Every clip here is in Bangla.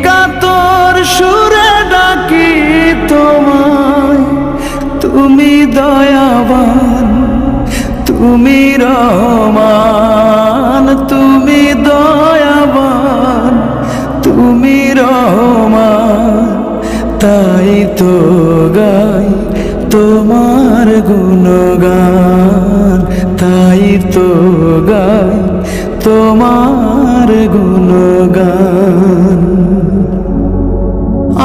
কাতর সুরে ডাকি তোমায়, তুমি দয়াবান, তুমি রহমান, তুমি দয়াবান, তুমি রহমান। তাই তো গাই তোমার গুণগান, তাই তো গাই তোমার গুণগান।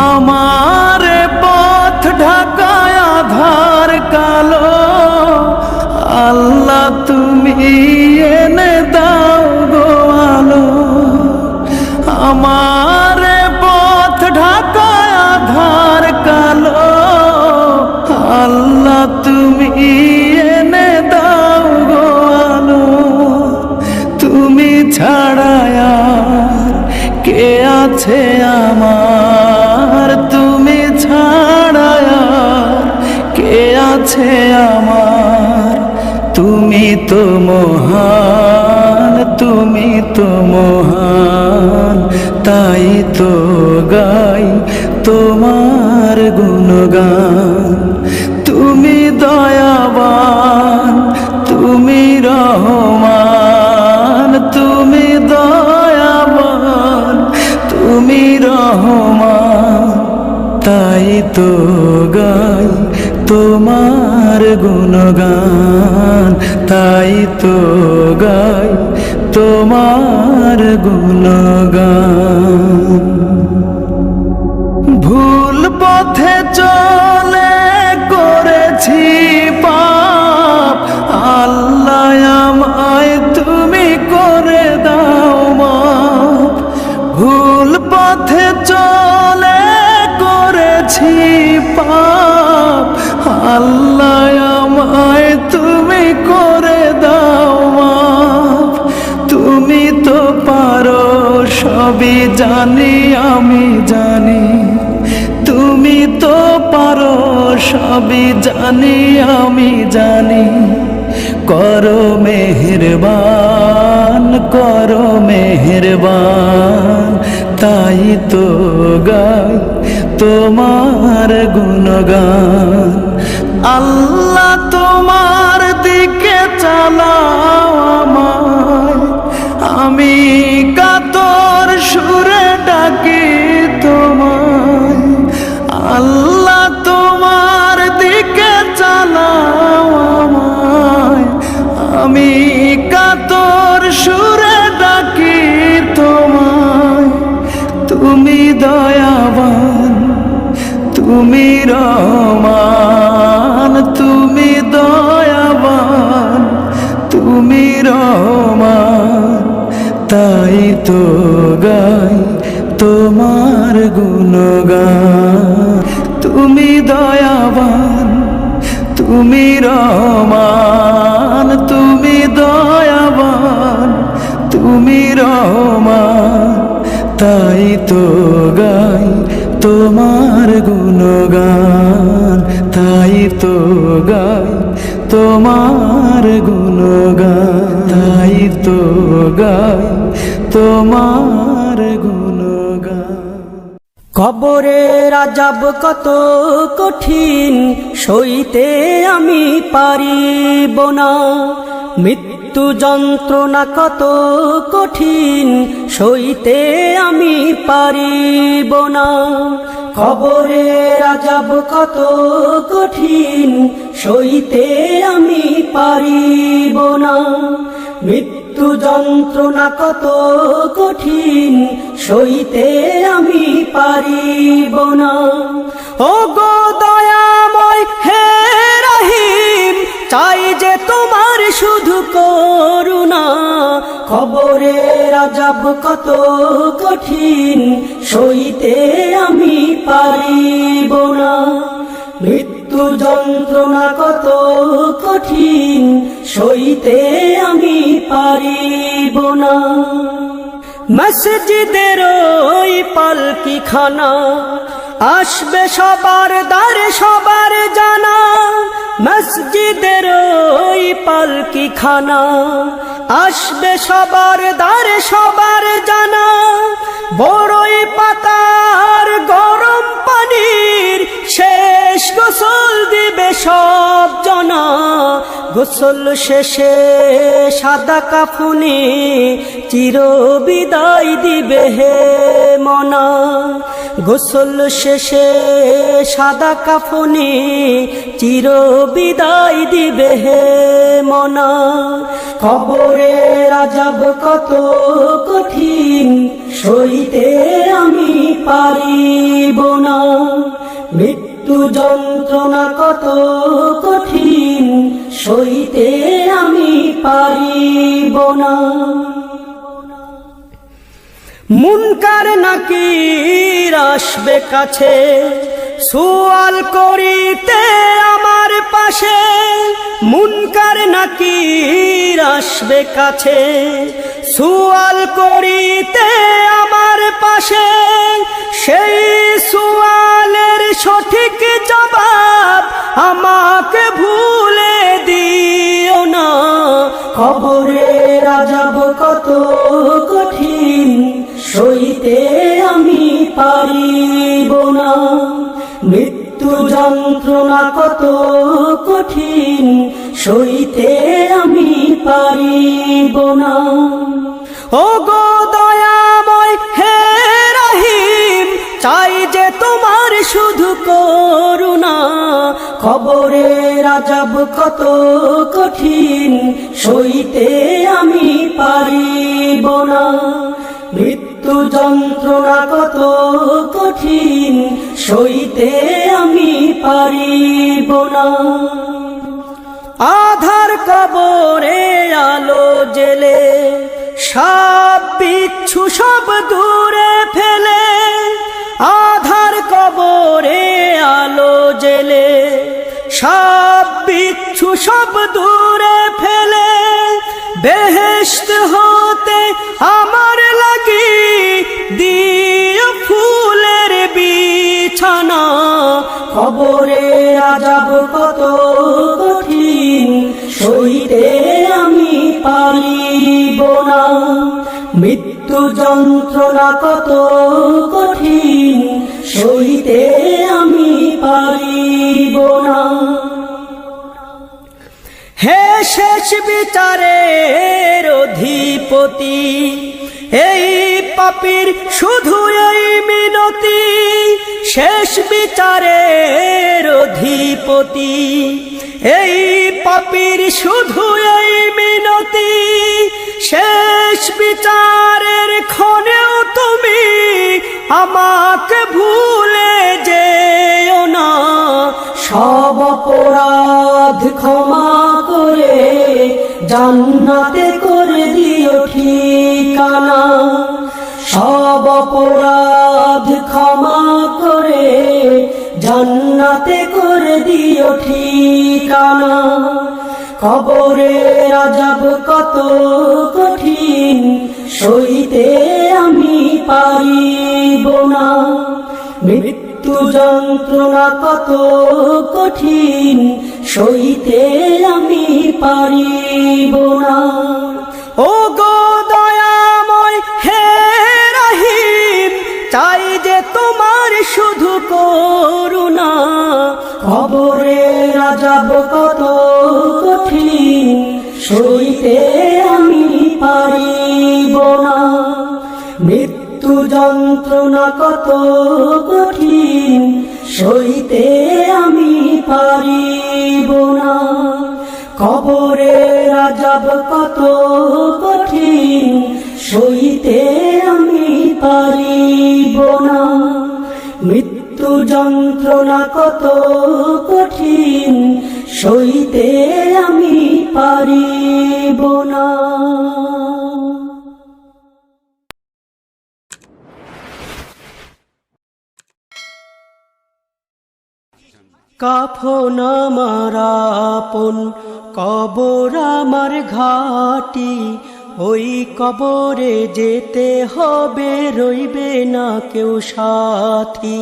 আমার পথ ঢাকায় আধার কালো, আল্লাহ তুমি এনে দাও গো আলো। আমার পথ ঢাকায় আধার কালো, আল্লাহ তুমি এনে দাও গো আলো। তুমি ছাড়া আর কে আছে আমার, তুমি ছাড়া আর কে আছে আমার। তুমি তো মহান, তুমি তো মহান, তাই তো গাই তোমার গুণগান। তুমি দয়াবান, তুমি রহমান, তুমি দয়াবান, তুমি রহমান। তাই তো গাই তোমার গুণগান, তাই তো গাই তোমার গুণগান। ভুল পথে চলে করেছি পাপ, আল্লাহ আমায় তুমি করে দাও মাফ। ভুল পথে চলে করেছি পাপ, আল্লাহ আমায় তুমি করে দাও মাফ। তুমি তো পারো সবই জানি আমি জানি, তুমি তো পারো সবই জানি আমি জানি। করো মেহেরবান, করো মেহেরবান, তাই তো গাই তোমার গুণগান। আল্লাহ তোমার দিকে চালাও আমায়, আমি কাতর সুরে ডাকি তোমায়। আল্লাহ তোমার দিকে চালাও আমায়, আমি কাতর সুরে ডাকি তোমায়। তুমি দয়াবান, তুমি রহমান, তুমি দয়াবান, তুমি রহমান। তাই তো গাই তোমার গুণগান। তুমি দয়াবান, তুমি রহমান, তুমি দয়াবান, তুমি রহমান। তাই তো গাই তোমার গুণগান, তাই তো গাই তোমার গুণগান, তাই তো গাই তোমার গুণগান। কবরের আযাব কত কঠিন, সইতে আমি পারিব না। মৃত্যু যন্ত্রণা কত কঠিন, সইতে আমি পারিব না। কবরের আযাব কত কঠিন, সইতে আমি পারিব না। মৃত্যু যন্ত্রণা কত কঠিন, সইতে আমি পারিব না। ও গো দয়াময় হে রহিম, চাই যে তোমার শুধু করুণা। কবরের আযাব কত কঠিন, সইতে আমি পারিব না। মৃত্যু যন্ত্রণা কত কঠিন, সইতে আমি পারিব না। মসজিদের ওই পালকিখানা, আসবে সবার দ্বারে সবার জানা। মসজিদের ওই পালকিখানা, আসবে সবার দ্বারে সবার জানা। বড়ই পাতার গরম পানির শেষ গোসল দিবে সব জনা, গোসল শেষে সাদা কাফনে চির বিদায় দিবে হে মনা, গোসল শেষে সাদা কাফনে চির বিদায় দিবে হে মনা। কবরের আযাব কত কঠিন সইতে আমি পারিব না, মৃত্যু যন্ত্রণা কত কঠিন সইতে আমি পারিব না। মুনকার নাকির আসবে কাছে সুয়াল করিতে আমার পাশে, মুনকার নাকির আসবে কাছে সুয়াল করিতে আমার পাশে, সেই সুয়ালের সঠিক জবাব আমাকে ভুলে দিও না। কবরের আযাব কত কঠিন সইতে আমি পারিব না, মৃত্যু যন্ত্রণা কত কঠিন সইতে আমি পারিব না। ও গো দয়াময় হে রহিম, চাই যে তোমার শুধু করুণা, কবরের আযাব কত কঠিন সইতে আমি পারিব না, মৃত্যু যন্ত্রণা কত কঠিন সইতে আমি পারিব না। আধার কবরে আলো জেলে সাপ বিচ্ছু সব দূরে ফেলে, আধার কবরে আলো জেলে সাপ বিচ্ছু সব দূরে ফেলে, বেহেশত হতে আমার লাগি দিও ফুলের বিছানা, কবরের আযাব কত কঠিন সইতে আমি পারিব না, মৃত্যু যন্ত্রণা কত কঠিন সইতে আমি পারিব না। হে শেষ বিচারের অধিপতি, এই পাপীর শুধু এই মিনতি, শেষ বিচারের অধিপতি, এই পাপীর শুধু এই মিনতি, শেষ বিচারের ক্ষণেও তুমি আমাকে ভুলে যেও না। সব অপরাধ ক্ষমা করে জান্নাতে করে দিও ঠিকানা, সব অপরাধ ক্ষমা করে জান্নাতে করে দিও ঠিকানা। কবরের আযাব কত কঠিন সইতে আমি পারিব না, মৃত্যু যন্ত্রণা কত কঠিন সইতে আমি পারিব না। ও গো দয়াময় হে রহিম, চাই যে তোমার শুধু করুণা, কবরের আযাব কত কঠিন সইতে আমি পারিব না, মৃত্যু যন্ত্রণা কত কঠিন সইতে আমি পারিব না। কবরের আযাব কত কঠিন সইতে আমি পারিব না, মৃত্যু যন্ত্রণা কত কঠিন সইতে আমি পারিব না। কাফন আমার আপন, কবর আমার ঘাটি, ওই কবরে যেতে হবে রইবে না কেউ সাথী,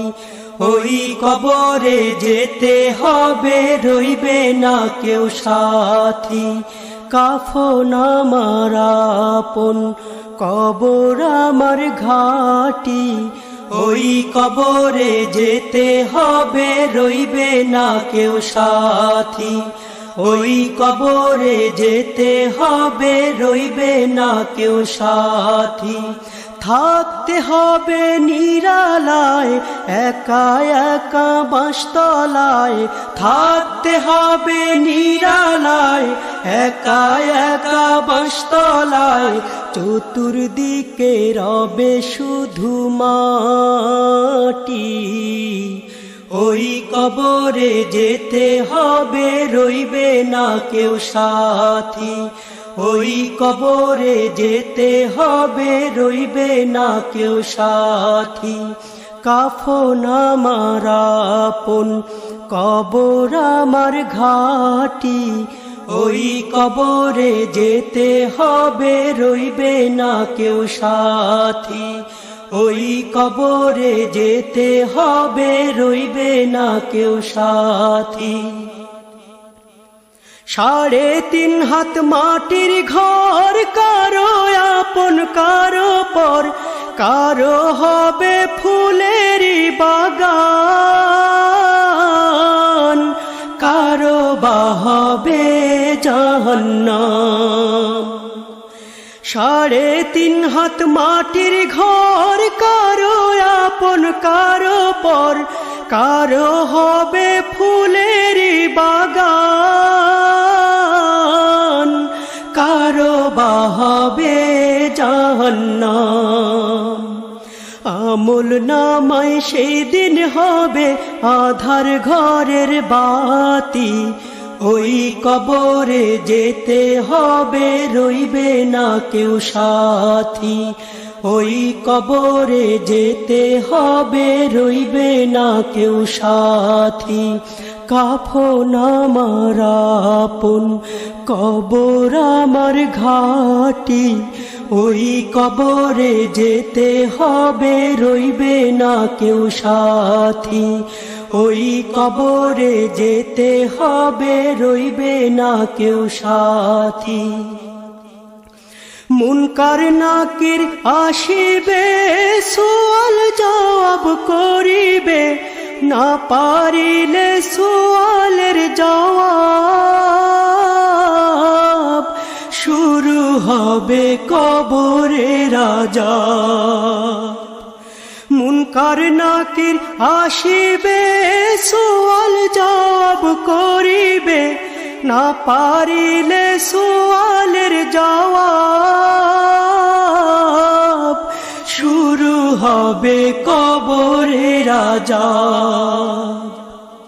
ওই কবরে যেতে হবে রইবে না কেউ সাথী। কাফন আমার আপন কবর আমার ঘাটি ওই কবরে যেতে হবে রইবে না কেউ সাথী ওই কবরে যেতে হবে রইবে না কেউ সাথী থাকতে হবে নিরালায় একা একা বাঁশতলায় থাকতে হবে নিরালায় একা একা বাঁশতলায় চতুর্দিকে রবে শুধু মাটি ওই কবরে যেতে হবে রইবে না কেউ সাথী ওই কবরে যেতে হবে রইবে না কেউ সাথী কাফন আমার আপন কবর আমার ঘাটি ওই কবরে যেতে হবে রইবে না কেউ সাথী ওই কবরে যেতে হবে রইবে না কেউ সাথী 3.5 হাত মাটির ঘর কারো আপন কারো পর কারো হবে ফুলেরই বাগান কারো বা হবে জাহান্নাম 3.5 হাত মাটির ঘর কারো আপন কারো পর কারো হবে ফুলেরই বাগান কারো বা হবে জাহান্নাম আমল নামায় সেই দিন হবে আধার ঘরের বাতি ওই কবরে যেতে হবে রইবে না কেউ সাথী ওই কবরে যেতে হবে রইবে না কেউ সাথী কাফন আমার আপন কবর আমার ঘাটি ওই কবরে যেতে হবে রইবে না কেউ সাথী ওই কবরে যেতে হবে রইবে না কেউ সাথী মুনকার নাকির আসিবে সুয়াল জবাব করিবে না পারিলে সুয়ালের জবাব শুরু হবে কবরের আযাব মুনকার নাকির আসিবে সুয়াল জবাব করিবে না পারিলে সুয়ালের জবাব শুরু হবে কবরের আযাব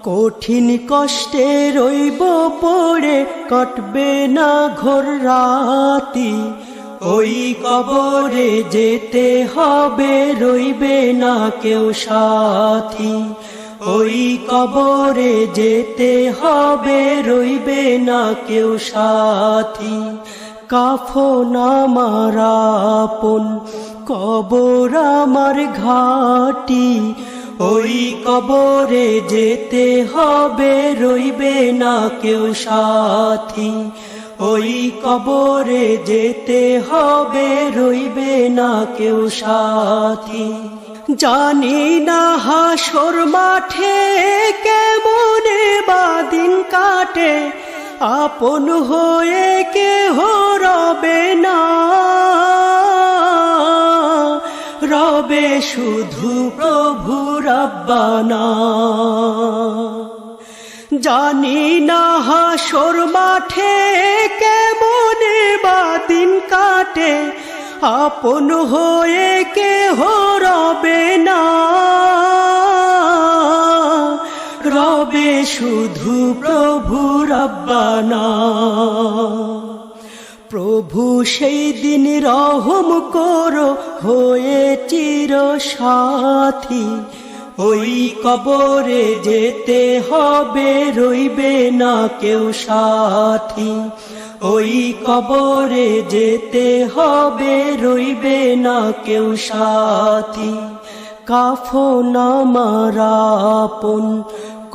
কঠিন কষ্টে রইব পড়ে কাটবে না ঘোর রাতি ওই কবরে যেতে হবে রইবে না কেউ সাথী ওই কবরে যেতে হবে রইবে না কেউ সাথী কাফন আমার আপন কবর আমার ঘাটি ওই কবরে যেতে হবে রইবে না কেউ সাথী ওই কবরে যেতে হবে রইবে না কেউ সাথী জানি না হাসর মাঠে কেমনে বাদিন কাটে আপন হয়ে কেহ রবে না রবে শুধু প্রভু রব্বানা জানি না হাসর মাঠে কেমনে বাদিন কাটে আপন হয়ে কেহ রবে না রবে শুধু প্রভু রব্বানা প্রভু সেই দিন রহম করো হয়ে চির সাথী ওই কবরে যেতে হবে রইবে না কেউ সাথী ওই কবরে যেতে হবে রইবে না কেউ সাথী কাফন আমার আপন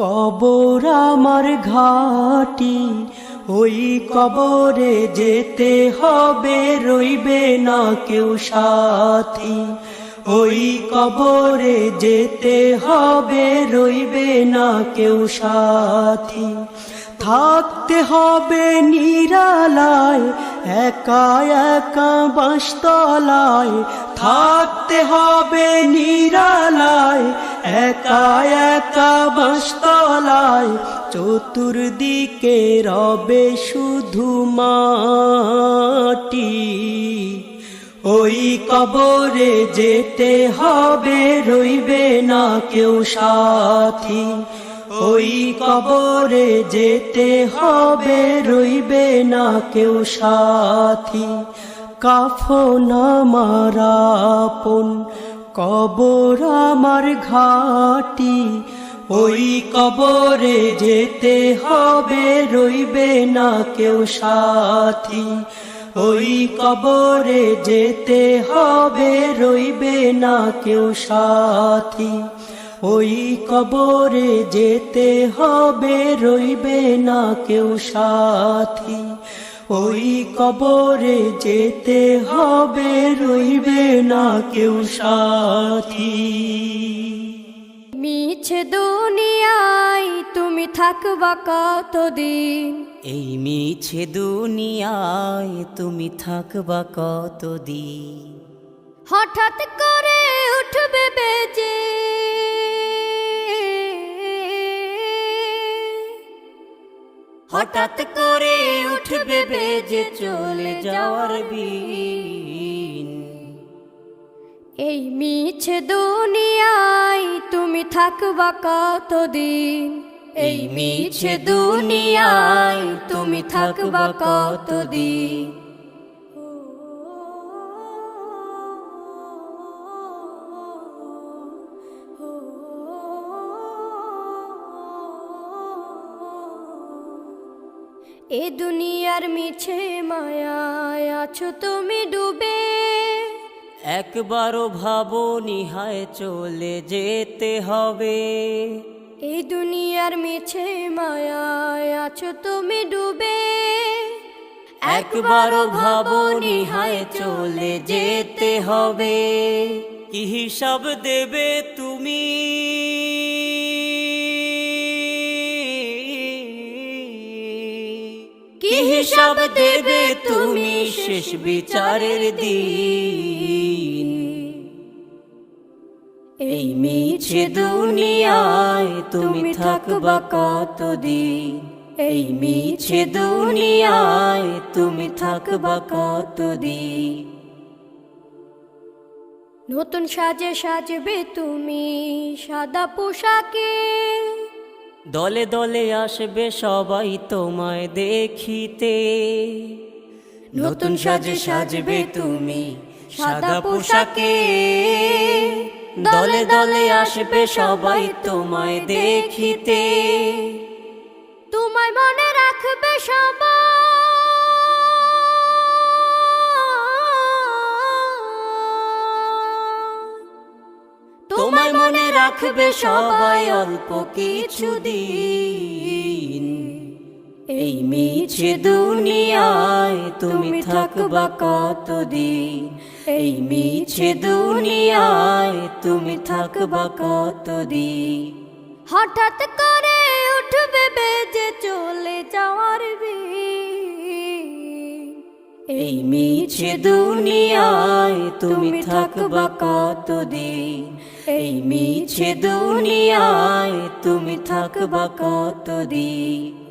কবর আমার ঘাটি ওই কবরে যেতে হবে, রইবে না কেউ সাথী। ওই কবরে যেতে হবে, রইবে না কেউ সাথী। থাকতে হবে নিরালায়, একা একা বাঁশতলায়। থাকতে হবে নিরালায়, একা একা বাঁশতলায়। চতুর্দিকে রবে শুধু মাটি। ওই কবরে যেতে হবে, রইবে না কেউ সাথী। ওই কবরে যেতে হবে, রইবে না কেউ সাথী। কাফন আমার আপন, কবর আমার ঘাটি। ওই কবরে যেতে হবে, রইবে না কেউ সাথী। ওই কবরে যেতে হবে, রইবে না কেউ সাথী। ওই কবরে যেতে হবে, রইবে না কেউ সাথী। ওই কবরে যেতে হবে, রইবে না কেউ সাথী। মিছে দুনিয়ায় তুমি থাকবা কতদিন? এই মিছে দুনিয়ায় তুমি থাকবা কতদিন? হঠাৎ করে উঠবে বেজে, হঠাৎ করে উঠবে বেজে চলে যাওয়ার বিন। এই মিছে দুনিয়ায় তুমি থাকবা কতদিন? এই মিছে দুনিয়ায় তুমি থাকবা কতদিন? এ দুনিয়ার মিছে মায়ায় আছো তুমি ডুবে। একবারও ভাবো নিহায় চলে যেতে হবে। এই দুনিয়ার মিছে মায়ায় আছো তুমি ডুবে। একবারও ভাবো নিহায় চলে যেতে হবে। কি হিসাব দেবে তুমি? কি হিসাব দেবে তুমি শেষ বিচারের দিন? এই মিছে দুনিয়ায় তুমি থাকবা কতদিন? এই মিছে দুনিয়ায় তুমি থাকবা কতদিন? নতুন সাজে সাজবে তুমি সাদা পোশাকে। দলে দলে আসবে সবাই তোমায় দেখিতে। নতুন সাজে সাজবে তুমি সাদা পোশাকে। দলে দলে আসবে সবাই তোমায় দেখিতে। তোমায় মনে রাখবে সবাই। তোমায় মনে রাখবে সবাই অল্প কিছু দিন। এই মিছে দুনিয়ায় তুমি থাকবা কতদিন? এই মিছে দুনিয়ায় তুমি থাকবা কতদিন? হঠাৎ করে উঠবে বেজে চলে যাওয়ার বিন। এই মিছে দুনিয়ায় তুমি থাকবা কতদিন? এই মিছে দুনিয়ায় তুমি থাকবা কতদিন?